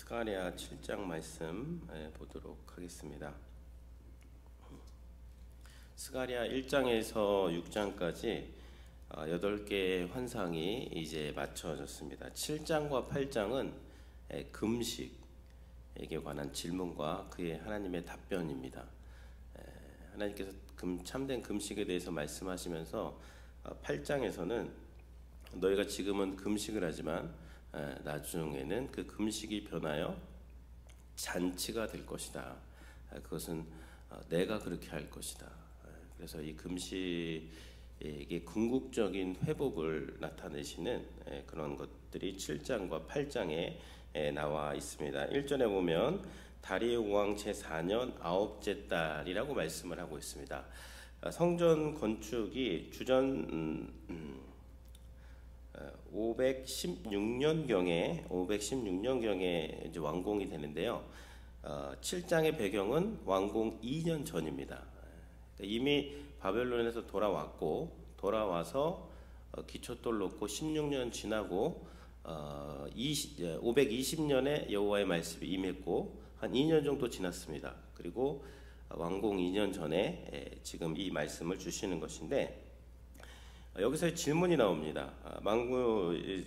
스가랴 7장 말씀 보도록 하겠습니다. 스가랴 1장에서 6장까지 8개의 환상이 이제 맞춰졌습니다. 7장과 8장은 금식에게 관한 질문과 그의 하나님의 답변입니다. 하나님께서 참된 금식에 대해서 말씀하시면서 8장에서는 너희가 지금은 금식을 하지만 나중에는 그 금식이 변하여 잔치가 될 것이다. 그것은 내가 그렇게 할 것이다. 그래서 이 금식의 궁극적인 회복을 나타내시는 그런 것들이 7장과 8장에 나와 있습니다. 1절에 보면 다리오 왕 제4년 9째 달이라고 말씀을 하고 있습니다. 성전 건축이 주전 516년경에 이제 완공이 되는데요. 7장의 배경은 완공 2년 전입니다. 이미 바벨론에서 돌아와서 기초돌 놓고 16년 지나고 520년에 여호와의 말씀이 임했고 한 2년 정도 지났습니다. 그리고 완공 2년 전에 지금 이 말씀을 주시는 것인데, 여기서 질문이 나옵니다.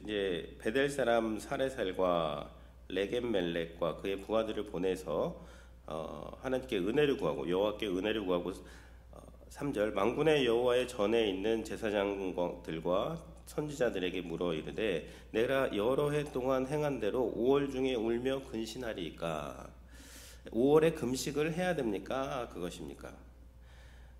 이제 베델 사람 사레살과 레겜멜렉과 그의 부하들을 보내서 하나님께 은혜를 구하고 여호와께 은혜를 구하고 3절 만군의 여호와의 전에 있는 제사장들과 선지자들에게 물어 이르되 내가 여러 해 동안 행한 대로 5월 중에 울며 근신하리이까. 5월에 금식을 해야 됩니까? 그것입니까?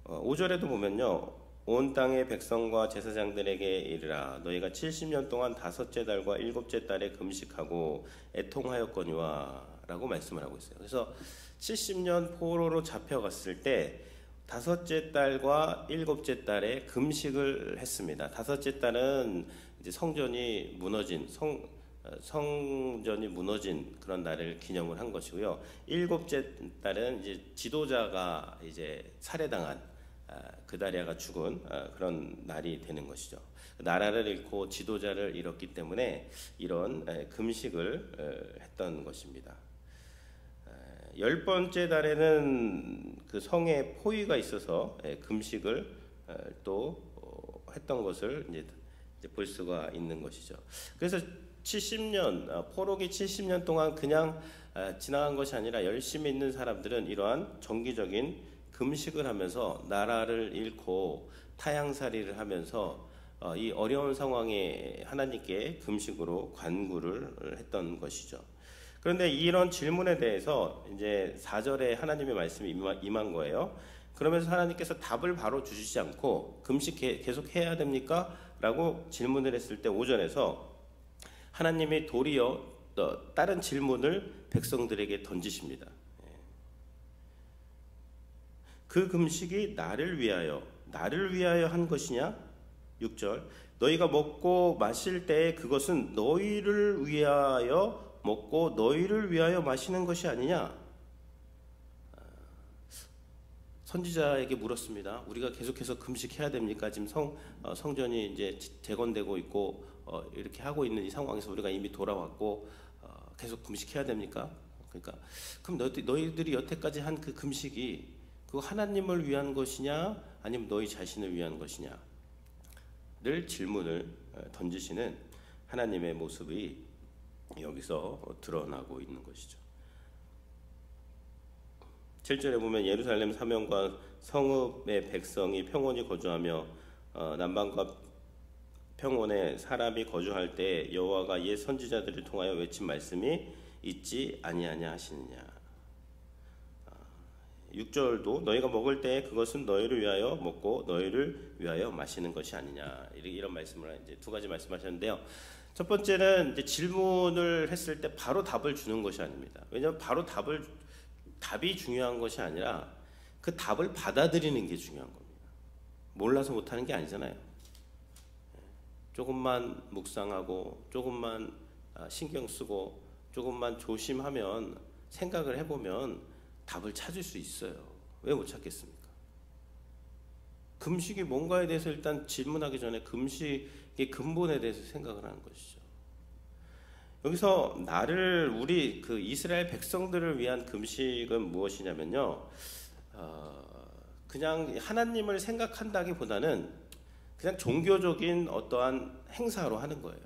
5절에도 보면요, 온 땅의 백성과 제사장들에게 이르라 너희가 70년 동안 5째 달과 7째 달에 금식하고 애통하였거니와 라고 말씀을 하고 있어요. 그래서 70년 포로로 잡혀갔을 때 5째 달과 7째 달에 금식을 했습니다. 5째 달은 이제 성전이 무너진 그런 날을 기념을 한 것이고요. 7째 달은 이제 지도자가 이제 살해당한 그다리아가 죽은 그런 날이 되는 것이죠. 나라를 잃고 지도자를 잃었기 때문에 이런 금식을 했던 것입니다. 10번째 달에는 그 성에 포위가 있어서 금식을 또 했던 것을 이제 볼 수가 있는 것이죠. 그래서 70년 포로기 70년 동안 그냥 지나간 것이 아니라 열심히 있는 사람들은 이러한 정기적인 금식을 하면서 나라를 잃고 타향살이를 하면서 이 어려운 상황에 하나님께 금식으로 간구를 했던 것이죠. 그런데 이런 질문에 대해서 이제 4절에 하나님의 말씀이 임한 거예요. 그러면서 하나님께서 답을 바로 주시지 않고 금식 계속 해야 됩니까? 라고 질문을 했을 때 5절에서 하나님이 도리어 다른 질문을 백성들에게 던지십니다. 그 금식이 나를 위하여 한 것이냐? 6절 너희가 먹고 마실 때에 그것은 너희를 위하여 먹고 너희를 위하여 마시는 것이 아니냐? 선지자에게 물었습니다. 우리가 계속해서 금식해야 됩니까? 지금 성전이 이제 재건되고 있고 이렇게 하고 있는 이 상황에서 우리가 이미 돌아왔고 계속 금식해야 됩니까? 그러니까 그럼 너희들이 여태까지 한 그 금식이 그 하나님을 위한 것이냐 아니면 너희 자신을 위한 것이냐를 질문을 던지시는 하나님의 모습이 여기서 드러나고 있는 것이죠. 7절에 보면 예루살렘 사명과 성읍의 백성이 평온히 거주하며 남방과 평온에 사람이 거주할 때 여호와가 옛 선지자들을 통하여 외친 말씀이 있지 아니하냐 하시느냐. 6절도 너희가 먹을 때 그것은 너희를 위하여 먹고 너희를 위하여 마시는 것이 아니냐, 이런 말씀을 이제 두 가지 말씀하셨는데요. 첫 번째는 이제 질문을 했을 때 바로 답을 주는 것이 아닙니다. 왜냐하면 바로 답이 중요한 것이 아니라 그 답을 받아들이는 게 중요한 겁니다. 몰라서 못하는 게 아니잖아요. 조금만 묵상하고 조금만 신경 쓰고 조금만 조심하면 생각을 해보면 답을 찾을 수 있어요. 왜 못 찾겠습니까? 금식이 뭔가에 대해서 일단 질문하기 전에 금식의 근본에 대해서 생각을 하는 것이죠. 여기서 우리 그 이스라엘 백성들을 위한 금식은 무엇이냐면요, 그냥 하나님을 생각한다기보다는 그냥 종교적인 어떠한 행사로 하는 거예요.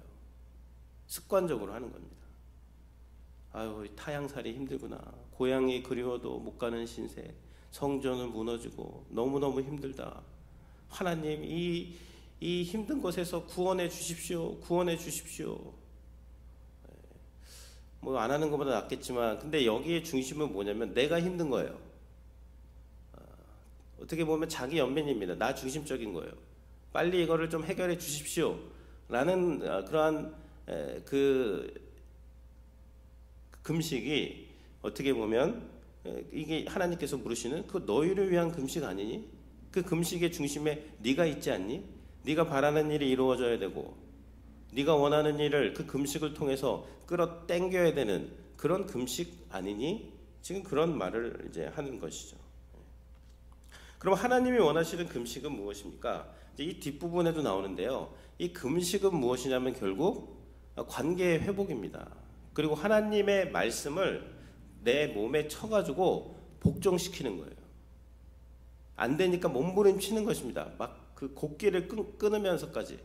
습관적으로 하는 겁니다. 아유, 타향살이 힘들구나. 고향이 그리워도 못 가는 신세. 성전은 무너지고 너무너무 힘들다. 하나님, 이 힘든 것에서 구원해 주십시오. 구원해 주십시오. 뭐 안 하는 것보다 낫겠지만, 근데 여기에 중심은 뭐냐면 내가 힘든 거예요. 어떻게 보면 자기 연민입니다. 나 중심적인 거예요. 빨리 이거를 좀 해결해 주십시오. 라는 그러한 그 금식이 어떻게 보면 이게 하나님께서 물으시는 그 너희를 위한 금식 아니니? 그 금식의 중심에 네가 있지 않니? 네가 바라는 일이 이루어져야 되고 네가 원하는 일을 그 금식을 통해서 끌어당겨야 되는 그런 금식 아니니? 지금 그런 말을 이제 하는 것이죠. 그럼 하나님이 원하시는 금식은 무엇입니까? 이제 이 뒷부분에도 나오는데요. 이 금식은 무엇이냐면 결국 관계의 회복입니다. 그리고 하나님의 말씀을 내 몸에 쳐가지고 복종시키는 거예요. 안 되니까 몸부림치는 것입니다. 막 그 곡기를 끊으면서까지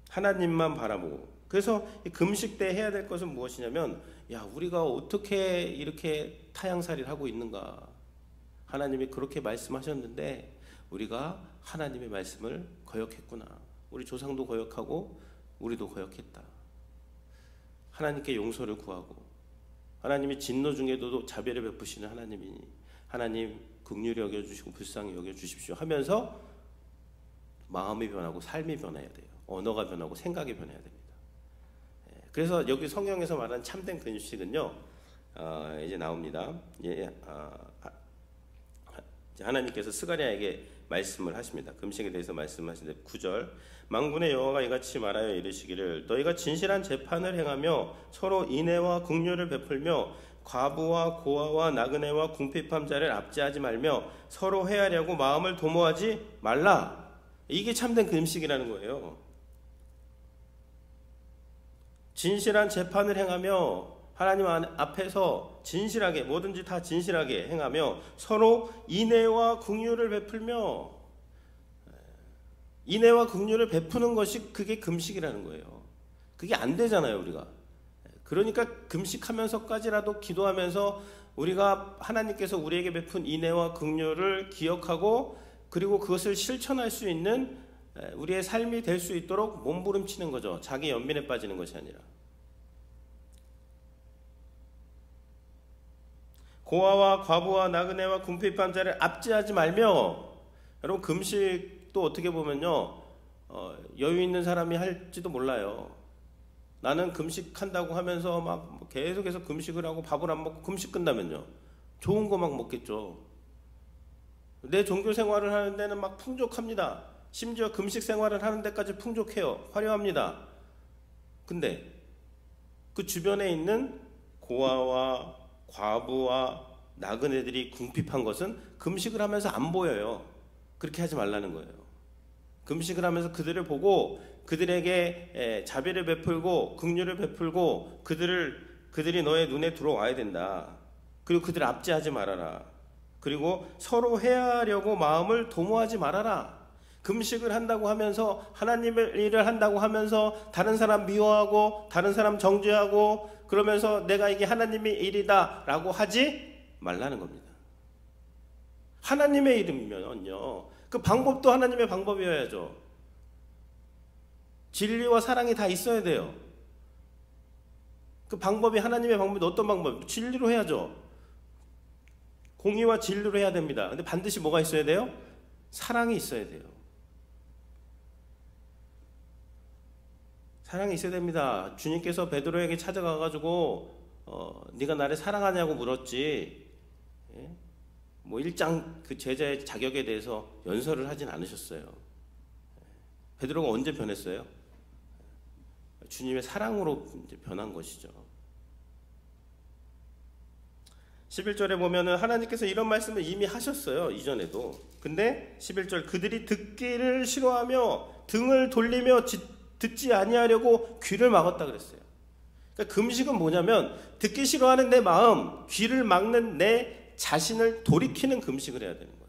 하나님만 바라보고. 그래서 이 금식 때 해야 될 것은 무엇이냐면, 야, 우리가 어떻게 이렇게 타향살이를 하고 있는가? 하나님이 그렇게 말씀하셨는데 우리가 하나님의 말씀을 거역했구나. 우리 조상도 거역하고 우리도 거역했다. 하나님께 용서를 구하고, 하나님이 진노 중에도 자비를 베푸시는 하나님이니 하나님 긍휼히 여겨주시고 불쌍히 여겨주십시오 하면서 마음이 변하고 삶이 변해야 돼요. 언어가 변하고 생각이 변해야 됩니다. 그래서 여기 성경에서 말하는 참된 금식은요, 이제 나옵니다. 하나님께서 스가랴에게 말씀을 하십니다. 금식에 대해서 말씀하시는데 9절, 만군의 여호와가 이같이 말하여 이르시기를 너희가 진실한 재판을 행하며 서로 인애와 긍휼을 베풀며 과부와 고아와 나그네와 궁핍한 자를 압제하지 말며 서로 회하려고 마음을 도모하지 말라. 이게 참된 금식이라는 거예요. 진실한 재판을 행하며 하나님 앞에서 진실하게, 뭐든지 다 진실하게 행하며 서로 인애와 긍휼을 베풀며, 인애와 긍휼을 베푸는 것이 그게 금식이라는 거예요. 그게 안 되잖아요, 우리가. 그러니까 금식하면서까지라도 기도하면서 우리가 하나님께서 우리에게 베푼 인애와 긍휼을 기억하고 그리고 그것을 실천할 수 있는 우리의 삶이 될 수 있도록 몸부림치는 거죠. 자기 연민에 빠지는 것이 아니라. 고아와 과부와 나그네와 궁핍한 자를 압제하지 말며. 여러분, 금식도 어떻게 보면요, 여유 있는 사람이 할지도 몰라요. 나는 금식한다고 하면서 막 계속해서 금식을 하고 밥을 안 먹고 금식 끝나면요, 좋은 거 막 먹겠죠. 내 종교 생활을 하는 데는 막 풍족합니다. 심지어 금식 생활을 하는 데까지 풍족해요. 화려합니다. 근데 그 주변에 있는 고아와 과부와 나그네들이 궁핍한 것은 금식을 하면서 안 보여요. 그렇게 하지 말라는 거예요. 금식을 하면서 그들을 보고 그들에게 자비를 베풀고 긍휼을 베풀고 그들이 너의 눈에 들어와야 된다. 그리고 그들을 압제하지 말아라. 그리고 서로 회하려고 마음을 도모하지 말아라. 금식을 한다고 하면서 하나님의 일을 한다고 하면서 다른 사람 미워하고 다른 사람 정죄하고 그러면서 내가 이게 하나님의 일이다 라고 하지 말라는 겁니다. 하나님의 일이면요, 그 방법도 하나님의 방법이어야죠. 진리와 사랑이 다 있어야 돼요. 그 방법이 하나님의 방법이 어떤 방법? 진리로 해야죠. 공의와 진리로 해야 됩니다. 근데 반드시 뭐가 있어야 돼요? 사랑이 있어야 돼요. 사랑이 있어야 됩니다. 주님께서 베드로에게 찾아가가지고 네가 나를 사랑하냐고 물었지, 뭐 1장 그 제자의 자격에 대해서 연설을 하진 않으셨어요. 베드로가 언제 변했어요? 주님의 사랑으로 이제 변한 것이죠. 11절에 보면은 하나님께서 이런 말씀을 이미 하셨어요, 이전에도. 근데 11절, 그들이 듣기를 싫어하며 등을 돌리며 듣지 아니하려고 귀를 막았다 그랬어요. 그러니까 금식은 뭐냐면 듣기 싫어하는 내 마음, 귀를 막는 내 자신을 돌이키는 금식을 해야 되는 거예요.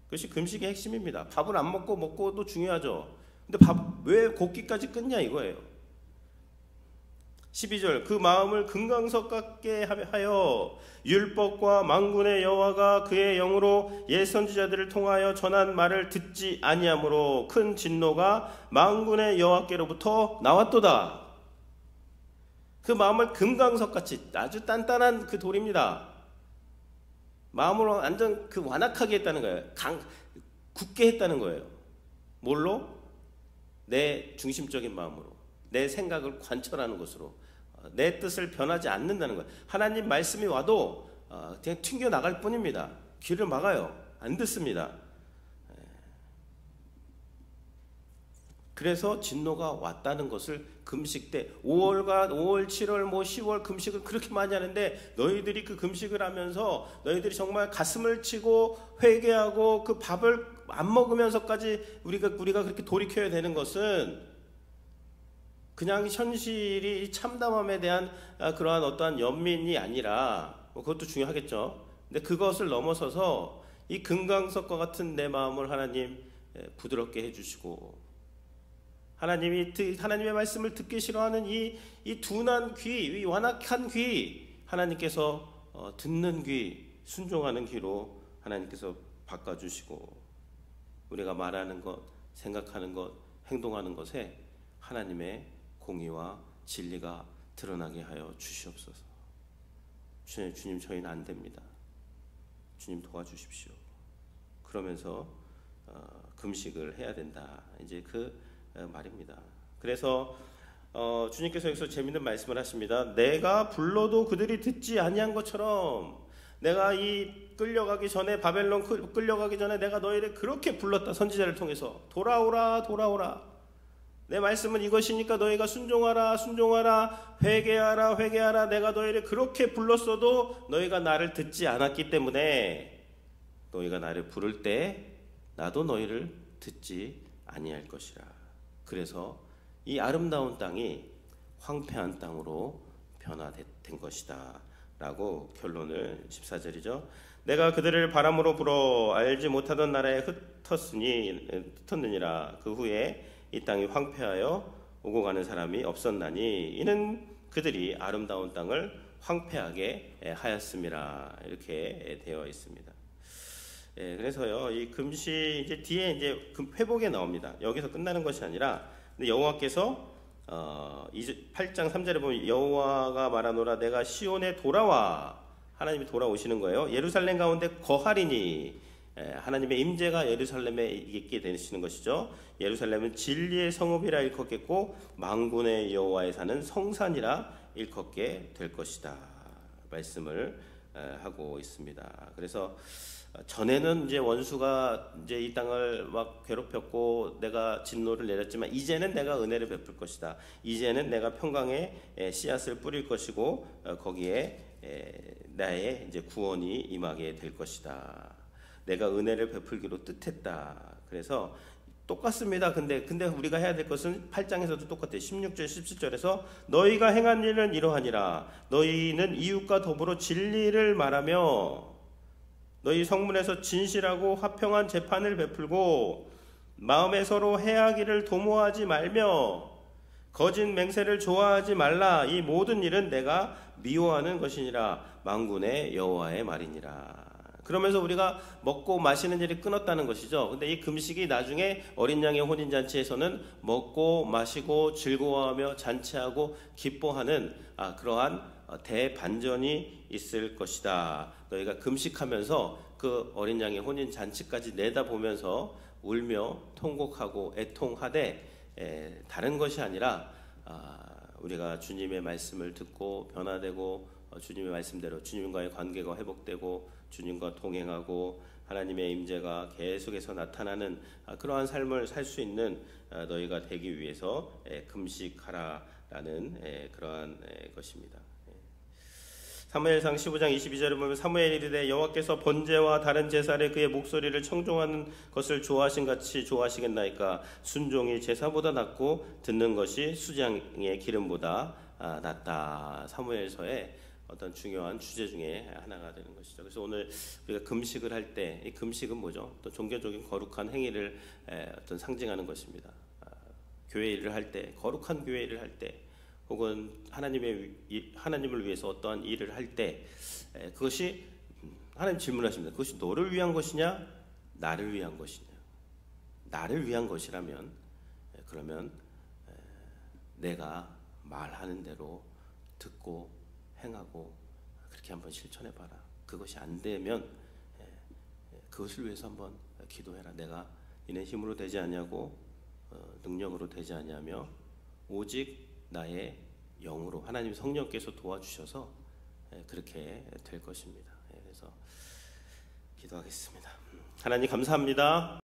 그것이 금식의 핵심입니다. 밥을 안 먹고도 중요하죠. 근데 밥 왜 걷기까지 끊냐 이거예요. 12절 그 마음을 금강석 같게 하여 율법과 만군의 여호와가 그의 영으로 옛 선지자들을 통하여 전한 말을 듣지 아니하므로 큰 진노가 만군의 여호와께로부터 나왔도다. 그 마음을 금강석같이 아주 단단한 그 돌입니다. 마음을 완전 그 완악하게 했다는 거예요. 굳게 했다는 거예요. 뭘로? 내 중심적인 마음으로, 내 생각을 관철하는 것으로, 내 뜻을 변하지 않는다는 거예요. 하나님 말씀이 와도 그냥 튕겨 나갈 뿐입니다. 귀를 막아요. 안 듣습니다. 그래서 진노가 왔다는 것을 금식 때 5월, 7월, 10월 금식을 그렇게 많이 하는데 너희들이 그 금식을 하면서 너희들이 정말 가슴을 치고 회개하고 그 밥을 안 먹으면서까지 우리가 그렇게 돌이켜야 되는 것은 그냥 현실이 참담함에 대한 그러한 어떠한 연민이 아니라 그것도 중요하겠죠. 근데 그것을 넘어서서 이 금강석과 같은 내 마음을 하나님 부드럽게 해주시고 하나님의 말씀을 듣기 싫어하는 이 둔한 귀, 이 완악한 귀 하나님께서 듣는 귀, 순종하는 귀로 하나님께서 바꿔주시고 우리가 말하는 것, 생각하는 것, 행동하는 것에 하나님의 공의와 진리가 드러나게 하여 주시옵소서. 주님 저희는 안 됩니다. 주님 도와주십시오. 그러면서 금식을 해야 된다. 이제 그 말입니다. 그래서 주님께서 여기서 재밌는 말씀을 하십니다. 내가 불러도 그들이 듣지 아니한 것처럼 내가 이 끌려가기 전에 바벨론 끌려가기 전에 내가 너희를 그렇게 불렀다. 선지자를 통해서 돌아오라 돌아오라. 내 말씀은 이것이니까 너희가 순종하라 순종하라 회개하라 회개하라. 내가 너희를 그렇게 불렀어도 너희가 나를 듣지 않았기 때문에 너희가 나를 부를 때 나도 너희를 듣지 아니할 것이라. 그래서 이 아름다운 땅이 황폐한 땅으로 변화된 것이다 라고 결론을 14절이죠. 내가 그들을 바람으로 불어 알지 못하던 나라에 흩었느니라. 그 후에 이 땅이 황폐하여 오고 가는 사람이 없었나니 이는 그들이 아름다운 땅을 황폐하게 하였음이라. 이렇게 되어 있습니다. 그래서요, 이 금식 이제 뒤에 이제 회복에 나옵니다. 여기서 끝나는 것이 아니라 여호와께서 8장 3절에 보면 여호와가 말하노라 내가 시온에 돌아와. 하나님이 돌아오시는 거예요. 예루살렘 가운데 거하리니. 하나님의 임재가 예루살렘에 있게 되시는 것이죠. 예루살렘은 진리의 성읍이라 일컫겠고 만군의 여호와에 사는 성산이라 일컫게 될 것이다. 말씀을 하고 있습니다. 그래서 전에는 이제 원수가 이제 이 땅을 막 괴롭혔고 내가 진노를 내렸지만 이제는 내가 은혜를 베풀 것이다. 이제는 내가 평강의 씨앗을 뿌릴 것이고 거기에 나의 이제 구원이 임하게 될 것이다. 내가 은혜를 베풀기로 뜻했다. 그래서 똑같습니다. 근데 우리가 해야 될 것은 8장에서도 똑같아요. 16절 17절에서 너희가 행한 일은 이러하니라. 너희는 이웃과 더불어 진리를 말하며 너희 성문에서 진실하고 화평한 재판을 베풀고 마음에 서로 해하기를 도모하지 말며 거짓 맹세를 좋아하지 말라. 이 모든 일은 내가 미워하는 것이니라. 만군의 여호와의 말이니라. 그러면서 우리가 먹고 마시는 일이 끊었다는 것이죠. 근데 이 금식이 나중에 어린 양의 혼인잔치에서는 먹고 마시고 즐거워하며 잔치하고 기뻐하는 그러한 대반전이 있을 것이다. 너희가 금식하면서 그 어린 양의 혼인잔치까지 내다보면서 울며 통곡하고 애통하되 다른 것이 아니라 우리가 주님의 말씀을 듣고 변화되고 주님의 말씀대로 주님과의 관계가 회복되고 주님과 동행하고 하나님의 임재가 계속해서 나타나는 그러한 삶을 살 수 있는 너희가 되기 위해서 금식하라라는 그러한 것입니다. 사무엘상 15장 22절에 보면 사무엘이 이르되 여호와께서 번제와 다른 제사를 그의 목소리를 청종하는 것을 좋아하신 같이 좋아하시겠나이까. 순종이 제사보다 낫고 듣는 것이 수장의 기름보다 낫다. 사무엘서의 어떤 중요한 주제 중에 하나가 되는 것이죠. 그래서 오늘 우리가 금식을 할 때, 이 금식은 뭐죠? 또 종교적인 거룩한 행위를 어떤 상징하는 것입니다. 교회 일을 할 때, 거룩한 교회 일을 할 때, 혹은 하나님을 위해서 어떠한 일을 할 때, 그것이 하나님 질문하십니다. 그것이 너를 위한 것이냐, 나를 위한 것이냐? 나를 위한 것이라면, 그러면 내가 말하는 대로 듣고 행하고 그렇게 한번 실천해봐라. 그것이 안 되면 그것을 위해서 한번 기도해라. 내가 이내 힘으로 되지 않냐고 능력으로 되지 않냐며 오직 나의 영으로 하나님 성령께서 도와주셔서 그렇게 될 것입니다. 그래서 기도하겠습니다. 하나님 감사합니다.